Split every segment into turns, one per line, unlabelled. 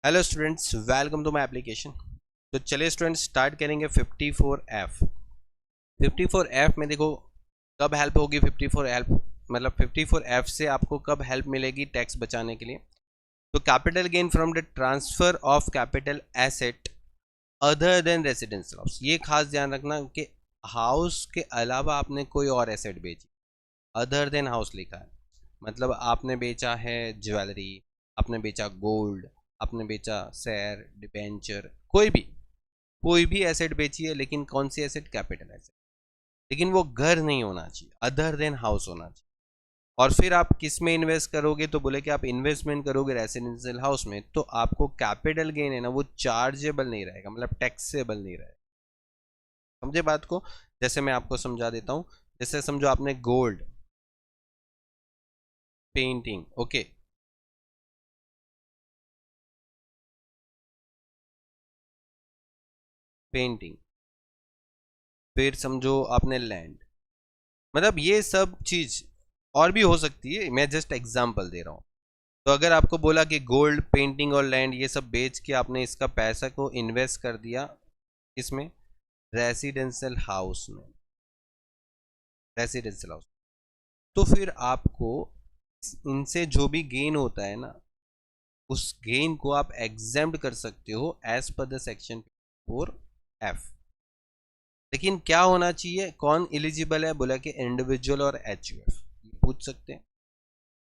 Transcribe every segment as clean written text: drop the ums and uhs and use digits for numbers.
Hello students, welcome to my application. तो चलिए students start करेंगे 54F। 54F में देखो कब हेल्प होगी। 54F मतलब 54F से आपको कब हेल्प मिलेगी टैक्स बचाने के लिए। तो capital gain from the transfer of capital asset other than residential house. ये खास ध्यान रखना कि हाउस के अलावा आपने कोई और एसेट बेची। अदर देन हाउस लिखा है, मतलब आपने बेचा है ज्वेलरी, आपने बेचा गोल्ड, आपने बेचा शेयर डिबेंचर, कोई भी एसेट बेची है, लेकिन कौन सी एसेट? Capital asset. लेकिन वो घर नहीं होना चाहिए, अदर देन हाउस होना चाहिए। और फिर आप किस में इन्वेस्ट करोगे? तो बोले कि आप इन्वेस्टमेंट करोगे रेसिडेंशियल हाउस में, तो आपको कैपिटल गेन है ना वो चार्जेबल नहीं रहेगा, मतलब टैक्सेबल नहीं रहेगा। समझे बात को? जैसे मैं आपको समझा देता हूं। जैसे समझो आपने गोल्ड, पेंटिंग, ओके, पेंटिंग, फिर समझो आपने लैंड, मतलब ये सब चीज और भी हो सकती है, मैं जस्ट एग्जांपल दे रहा हूँ। तो अगर आपको बोला कि गोल्ड, पेंटिंग और लैंड ये सब बेच के आपने इसका पैसा को इन्वेस्ट कर दिया इसमें, रेसिडेंशियल हाउस में, रेसिडेंशियल हाउस, तो फिर आपको इनसे जो भी गेन होता है ना, उस गेन को आप एग्जेम्प्ट कर सकते हो as per the section 4F। लेकिन क्या होना चाहिए? कौन एलिजिबल है? बोला कि इंडिविजुअल और HUF पूछ सकते हैं।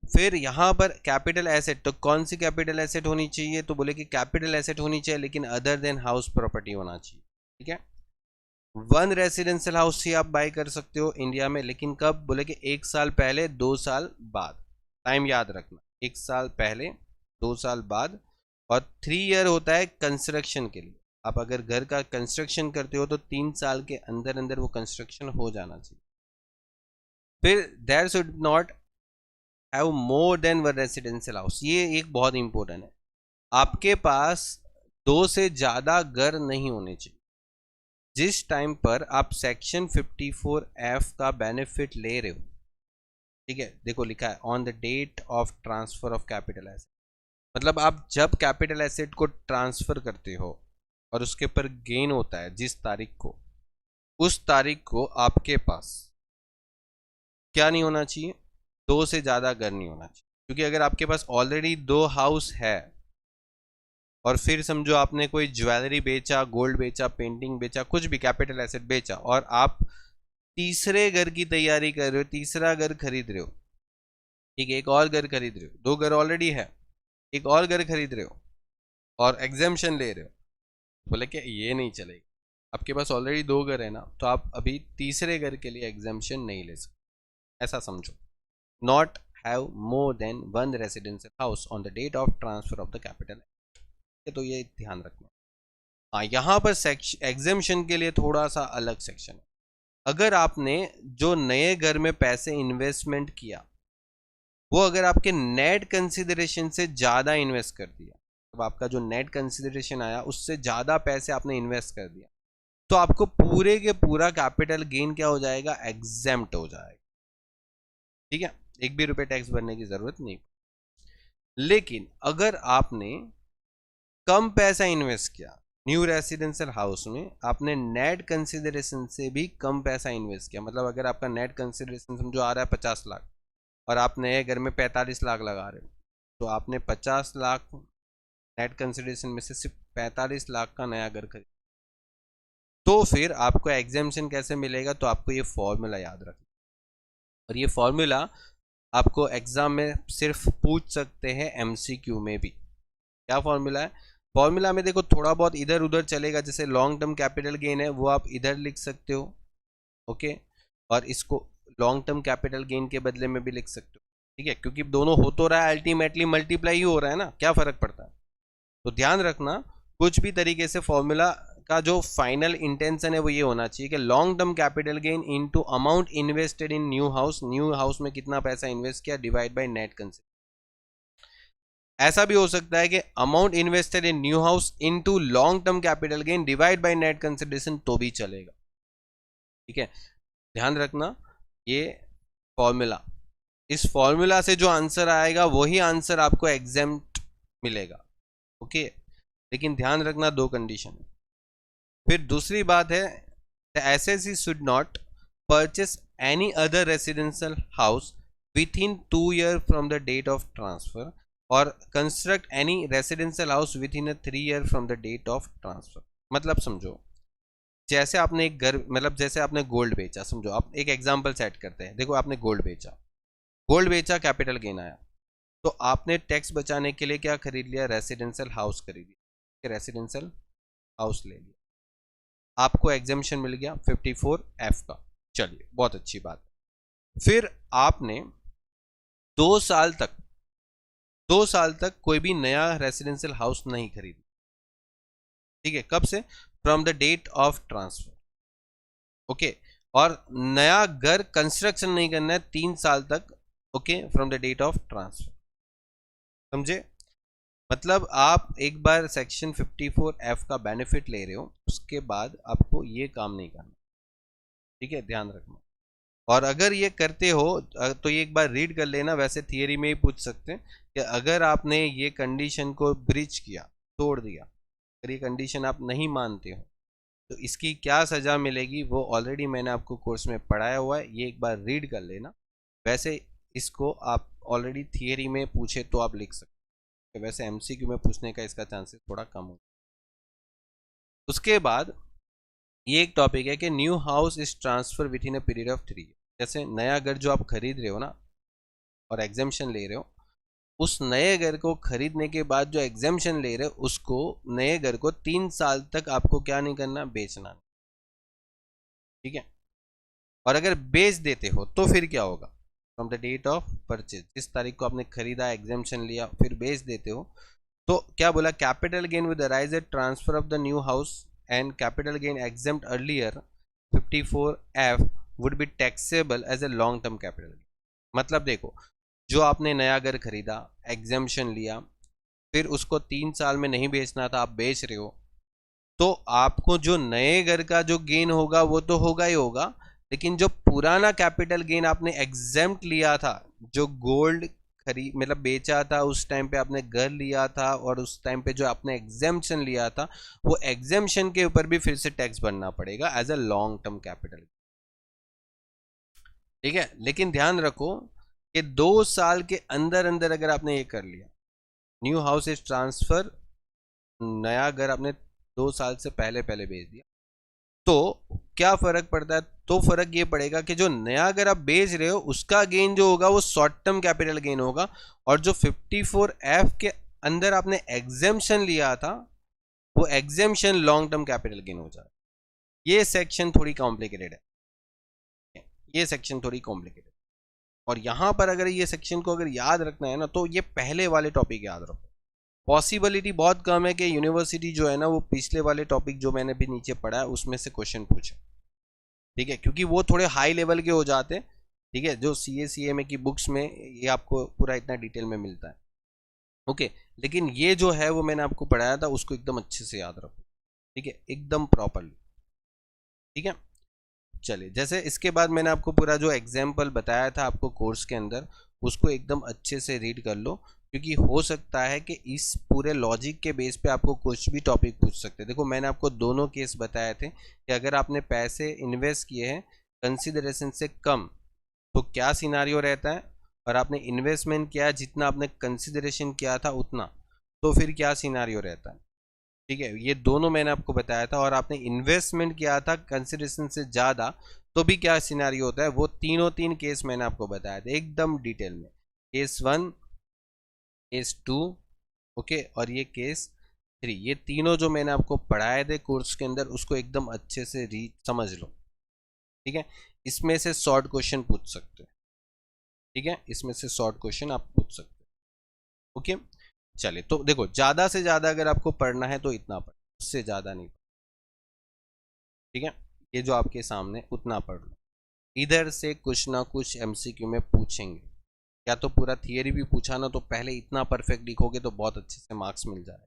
फिर यहां पर कैपिटल एसेट, तो कौन सी कैपिटल एसेट होनी चाहिए? तो बोले कि कैपिटल एसेट होनी चाहिए लेकिन अदर देन हाउस प्रॉपर्टी होना चाहिए। ठीक है, वन रेसिडेंशियल हाउस ही आप बाय कर सकते हो इंडिया में, लेकिन कब? बोले कि 1 साल पहले, 2 साल बाद। टाइम याद रखना, 1 साल पहले, 2 साल बाद। और 3 ईयर होता है कंस्ट्रक्शन के लिए। आप अगर घर का कंस्ट्रक्शन करते हो तो 3 साल के अंदर अंदर वो कंस्ट्रक्शन हो जाना चाहिए। फिर there should not have more than one residential house, ये एक बहुत इंपॉर्टेंट है। आपके पास 2 से ज्यादा घर नहीं होने चाहिए। जिस टाइम पर आप सेक्शन 54F का बेनिफिट ले रहे हो, ठीक है, देखो लिखा है on the date of transfer of capital asset, मतलब आप जब कैपिटल एसेट को ट्रांसफर करते हो और उसके ऊपर गेन होता है जिस तारीख को, उस तारीख को आपके पास क्या नहीं होना चाहिए? 2 से ज्यादा घर नहीं होना चाहिए। क्योंकि अगर आपके पास ऑलरेडी 2 हाउस है और फिर समझो आपने कोई ज्वेलरी बेचा, गोल्ड बेचा, पेंटिंग बेचा, कुछ भी कैपिटल एसेट बेचा, और आप तीसरे घर की तैयारी कर रहे हो, तीसरा घर खरीद रहे हो, ठीक है, एक और घर खरीद रहे हो, 2 घर ऑलरेडी है, एक और घर खरीद रहे हो और एग्जेम्पशन ले रहे हो, बोले कि ये नहीं चलेगा। आपके पास ऑलरेडी 2 घर है ना, तो आप अभी तीसरे घर के लिए एग्जेम्पशन नहीं ले सकते, ऐसा समझो। Not have more than one residential house on the date of transfer of the capital, तो ये ध्यान रखना। हाँ, यहाँ पर एग्जेम्पशन के लिए थोड़ा सा अलग सेक्शन है। अगर आपने जो नए घर में पैसे इन्वेस्टमेंट किया, वो अगर आपके नेट कंसिडरेशन से ज़्यादा इन्वेस्ट कर दिया, तो आपका जो नेट कंसिडरेशन आया उससे ज़्यादा पैसे आपने इन्वेस्ट कर दिया, तो आपको पूरे के पूरा कैपिटल गेन क्या हो जाएगा? एग्जेम्प्ट हो जाएगा। ठीक है, 1 भी रुपए टैक्स भरने की जरूरत नहीं। लेकिन अगर आपने कम पैसा इन्वेस्ट किया न्यू रेसिडेंशियल हाउस में, आपने नेट कंसिडरेशन से भी कम पैसा इन्वेस्ट किया, मतलब अगर आपका नेट कंसिडरेशन समझो आ रहा है 50 लाख और आप नए घर में 45 लाख लगा रहे हो, तो आपने 50 लाख नेट कंसिडरेशन में से सिर्फ 45 लाख का नया घर खरीद, तो फिर आपको एग्जेम्पशन कैसे मिलेगा? तो आपको ये फॉर्मूला याद रखना, और ये फॉर्मूला आपको एग्जाम में सिर्फ पूछ सकते हैं, MCQ में भी। क्या फॉर्मूला है? फॉर्मूला में देखो थोड़ा बहुत इधर उधर चलेगा, जैसे लॉन्ग टर्म कैपिटल गेन है वो आप इधर लिख सकते हो, ओके, और इसको लॉन्ग टर्म कैपिटल गेन के बदले में भी लिख सकते हो, ठीक है, क्योंकि दोनों हो तो रहा है, अल्टीमेटली मल्टीप्लाई ही हो रहा है ना, क्या फर्क पड़ता है? तो ध्यान रखना, कुछ भी तरीके से फॉर्मूला का जो फाइनल इंटेंशन है वो ये होना चाहिए कि long term capital gain into amount invested in new house में कितना पैसा इन्वेस्ट किया डिवाइड बाय नेट कंसिडरेशन। ऐसा भी हो सकता है कि amount invested in new house into long term capital gain divide by net consideration, तो भी चलेगा। ठीक है, ध्यान रखना ये फॉर्मूला, इस फॉर्मूला से जो आंसर आएगा वही आंसर आपको एग्जेम्प्ट मिलेगा। ओके, लेकिन ध्यान रखना 2 कंडीशन है। फिर दूसरी बात है, the assessee should not purchase any other residential house within 2 years from the date of transfer or construct any residential house within a 3 year from the date of transfer। मतलब समझो, जैसे आपने एक घर, मतलब जैसे आपने गोल्ड बेचा, समझो आप एक एग्जांपल सेट करते हैं। देखो आपने गोल्ड बेचा, कैपिटल गेन आया, तो आपने टैक्स बचाने के लिए क्या खरीद लिया, रेसिडेंशियल हाउस खरीद लिया, रेसिडेंशियल हाउस ले लिया, आपको एग्जेम्पशन मिल गया 54F का। चलिए बहुत अच्छी बात। फिर आपने 2 साल तक कोई भी नया रेसिडेंशियल हाउस नहीं खरीदा, ठीक है, कब से, from the date of transfer, okay, और नया घर कंस्ट्रक्शन नहीं करना है 3 साल तक, okay, from the date of transfer, समझे। मतलब आप एक बार सेक्शन 54F का बेनिफिट ले रहे हो, उसके बाद आपको ये काम नहीं करना, ठीक है, ध्यान रखना। और अगर ये करते हो तो ये एक बार रीड कर लेना, वैसे थियरी में ही पूछ सकते हैं कि अगर आपने ये कंडीशन को ब्रीच किया, तोड़ दिया, अगर ये कंडीशन आप नहीं मानते हो तो इसकी क्या सज़ा मिलेगी, वो ऑलरेडी मैंने आपको कोर्स में पढ़ाया हुआ है, ये एक बार रीड कर लेना। वैसे इसको आप ऑलरेडी थियरी में पूछे तो आप लिख सकते हैं, वैसे MCQ में पूछने का इसका चांसेस थोड़ा कम हो। उसके बाद ये एक टॉपिक है कि new house is transfer with in a period of 3 year. जैसे नया घर जो आप खरीद रहे हो ना और एग्जेम्पशन ले रहे हो, उस नए घर को खरीदने के बाद जो एग्जेम्पशन ले रहे हो उसको, नए घर को 3 साल तक आपको क्या नहीं करना, बेचना, ठीक है। और अगर बेच देते हो तो फिर क्या होगा, from the date of purchase, जिस तारीख को आपने खरीदा, एग्जेम्पशन लिया, फिर बेच देते हो, तो क्या बोला, capital gain with arise at transfer of the new house and capital gain exempt earlier 54F would be taxable as a long term capital gain. मतलब देखो, जो आपने नया घर खरीदा, एग्जेम्पशन लिया, फिर उसको 3 साल में नहीं बेचना था, आप बेच रहे हो, तो आपको जो नए घर का जो गेन होगा वो तो होगा ही होगा, लेकिन जो पुराना कैपिटल गेन आपने एग्जेम्प्ट लिया था, जो गोल्ड खरीद मतलब बेचा था, उस टाइम पे आपने घर लिया था, और उस टाइम पे जो आपने एग्जेम्पशन लिया था, वो एग्जेम्पशन के ऊपर भी फिर से टैक्स भरना पड़ेगा as a long term capital, ठीक है। लेकिन ध्यान रखो कि 2 साल के अंदर अंदर अगर आपने ये कर लिया, न्यू हाउस इज ट्रांसफर, नया घर आपने 2 साल से पहले बेच दिया, तो क्या फर्क पड़ता है, तो फर्क ये पड़ेगा कि जो नया घर आप बेच रहे हो उसका गेन जो होगा वो शॉर्ट टर्म कैपिटल गेन होगा, और जो 54F के अंदर आपने एग्जेम्पशन लिया था वो exemption long term capital gain हो जाएगा। ये सेक्शन थोड़ी कॉम्प्लिकेटेड है, ये सेक्शन थोड़ी कॉम्प्लिकेटेड, और यहां पर अगर ये सेक्शन को अगर याद रखना है ना, तो ये पहले वाले टॉपिक याद रखो। पॉसिबिलिटी बहुत कम है कि यूनिवर्सिटी जो है ना वो पिछले वाले टॉपिक जो मैंने भी नीचे पढ़ा है उसमें से क्वेश्चन पूछे, ठीक है, क्योंकि वो थोड़े हाई लेवल के हो जाते हैं, ठीक है, जो CA की बुक्स में ये आपको पूरा इतना डिटेल में मिलता है, ओके। लेकिन ये जो है वो मैंने आपको पढ़ाया था, उसको एकदम अच्छे से याद रखो, ठीक है, एकदम प्रॉपरली, ठीक है। चलिए, जैसे इसके बाद मैंने आपको पूरा जो एग्जाम्पल बताया था आपको कोर्स के अंदर, उसको एकदम अच्छे से रीड कर लो, क्योंकि हो सकता है कि इस पूरे लॉजिक के बेस पे आपको कुछ भी टॉपिक पूछ सकते हैं। देखो मैंने आपको दोनों केस बताए थे कि अगर आपने पैसे इन्वेस्ट किए हैं कंसिडरेशन से कम तो क्या सिनारियो रहता है, और आपने इन्वेस्टमेंट किया जितना आपने कंसिडरेशन किया था उतना, तो फिर क्या सिनारियो रहता है, ठीक है। ये दोनों मैंने आपको बताया था, और आपने इन्वेस्टमेंट किया था कंसिडरेशन से ज़्यादा तो भी क्या सिनारियो होता है, वो तीन केस मैंने आपको बताया था एकदम डिटेल में, केस 1, केस 2, ओके, और ये केस 3, ये तीनों जो मैंने आपको पढ़ाए थे कोर्स के अंदर उसको एकदम अच्छे से समझ लो, ठीक है। इसमें से शॉर्ट क्वेश्चन पूछ सकते हैं, ठीक है, इसमें से शॉर्ट क्वेश्चन आप पूछ सकते हैं, ओके। चलिए, तो देखो ज़्यादा से ज़्यादा अगर आपको पढ़ना है तो इतना पढ़, उससे ज़्यादा नहीं, ठीक है। ये जो आपके सामने उतना पढ़ लो, इधर से कुछ ना कुछ MCQ में पूछेंगे, या तो पूरा थियरी भी पूछा ना, तो पहले इतना परफेक्ट लिखोगे तो बहुत अच्छे से मार्क्स मिल जाए।